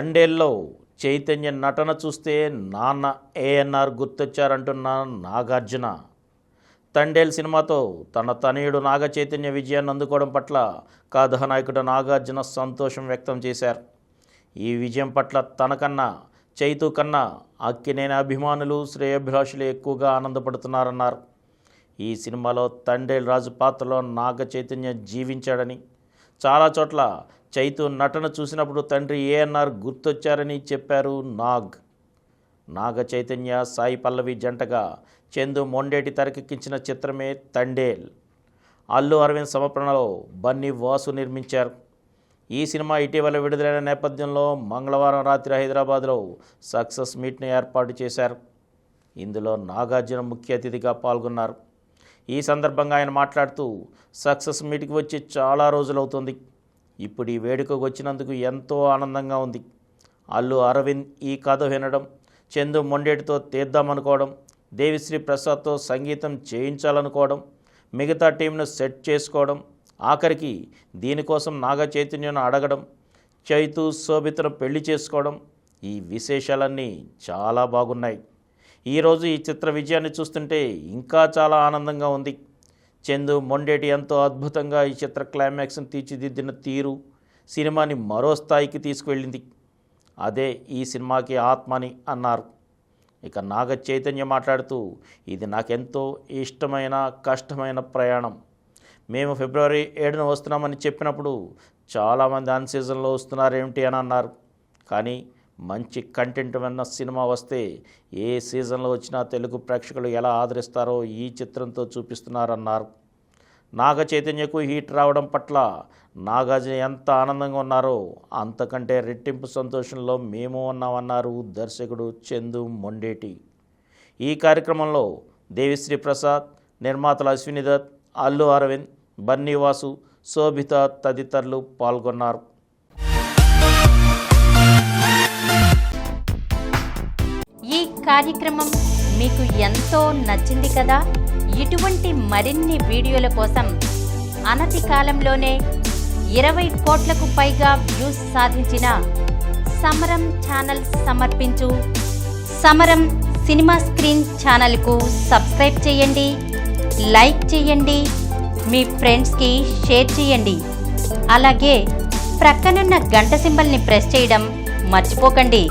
తండేల్లో చైతన్య నటన చూస్తే నాన్న ఏఎన్ఆర్ గుర్తొచ్చారంటున్న నాగార్జున. తండేల్ సినిమాతో తన తనయుడు నాగ చైతన్య విజయాన్ని అందుకోవడం పట్ల కథానాయకుడు నాగార్జున సంతోషం వ్యక్తం చేశారు. ఈ విజయం పట్ల తనకన్నా చైతు కన్నా అక్కినేని అభిమానులు శ్రేయోభిలాషులు ఎక్కువగా ఆనందపడుతున్నారన్నారు. ఈ సినిమాలో తండేల్ రాజు పాత్రలో నాగ చైతన్య జీవించాడని, చాలా చోట్ల చైతు నటన చూసినప్పుడు తండ్రి ఏఎన్ఆర్ గుర్తొచ్చారని చెప్పారు నాగ చైతన్య సాయి పల్లవి జంటగా చందు మొండేటి తెరకెక్కించిన చిత్రమే తండేల్. అల్లు అరవింద్ సమర్పణలో బన్నీ వాసు నిర్మించారు. ఈ సినిమా ఇటీవల విడుదలైన నేపథ్యంలో మంగళవారం రాత్రి హైదరాబాద్లో సక్సెస్ మీట్ను ఏర్పాటు చేశారు. ఇందులో నాగార్జున ముఖ్య అతిథిగా పాల్గొన్నారు. ఈ సందర్భంగా ఆయన మాట్లాడుతూ, సక్సెస్ మీట్కి వచ్చి చాలా రోజులవుతుంది. ఇప్పుడు ఈ వేడుకకు వచ్చినందుకు ఎంతో ఆనందంగా ఉంది. అల్లు అరవింద్ ఈ కథ వినడం, చందు మొండేటితో తీద్దామనుకోవడం, దేవిశ్రీ ప్రసాద్తో సంగీతం చేయించాలనుకోవడం, మిగతా టీంను సెట్ చేసుకోవడం, ఆఖరికి దీనికోసం నాగ చైతన్యను అడగడం, చైతు శోభితను పెళ్లి చేసుకోవడం, ఈ విశేషాలన్నీ చాలా బాగున్నాయి. ఈరోజు ఈ చిత్ర విజయాన్ని చూస్తుంటే ఇంకా చాలా ఆనందంగా ఉంది. చందు మొండేటి ఎంతో అద్భుతంగా ఈ చిత్ర క్లైమాక్స్ని తీర్చిదిద్దిన తీరు సినిమాని మరో స్థాయికి తీసుకువెళ్ళింది. అదే ఈ సినిమాకి ఆత్మని అన్నారు. ఇక నాగ చైతన్య మాట్లాడుతూ, ఇది నాకెంతో ఇష్టమైన కష్టమైన ప్రయాణం. మేము ఫిబ్రవరి 7న వస్తున్నామని చెప్పినప్పుడు చాలామంది అన్ సీజన్లో వస్తున్నారేమిటి అని అన్నారు. కానీ మంచి కంటెంట్ ఉన్న సినిమా వస్తే ఏ సీజన్లో వచ్చినా తెలుగు ప్రేక్షకులు ఎలా ఆదరిస్తారో ఈ చిత్రంతో చూపిస్తున్నారన్నారు. నాగ చైతన్యకు హీట్ రావడం పట్ల నాగార్జున ఎంత ఆనందంగా ఉన్నారో అంతకంటే రెట్టింపు సంతోషంలో మేము ఉన్నామన్నారు దర్శకుడు చందు మొండేటి. ఈ కార్యక్రమంలో దేవిశ్రీ ప్రసాద్, నిర్మాతలు అశ్విని దత్, అల్లు అరవింద్, బన్నీ వాసు, శోభిత తదితరులు పాల్గొన్నారు. ఈ కార్యక్రమం మీకు ఎంతో నచ్చింది కదా. ఇటువంటి మరిన్ని వీడియోల కోసం అనతి కాలంలోనే 20 కోట్లకు పైగా వ్యూస్ సాధించిన సమరం ఛానల్ సమర్పించు సమరం సినిమా స్క్రీన్ ఛానల్కు సబ్స్క్రైబ్ చేయండి, లైక్ చేయండి, మీ ఫ్రెండ్స్కి షేర్ చేయండి. అలాగే ప్రక్కనున్న గంట సింబల్ని ప్రెస్ చేయడం మర్చిపోకండి.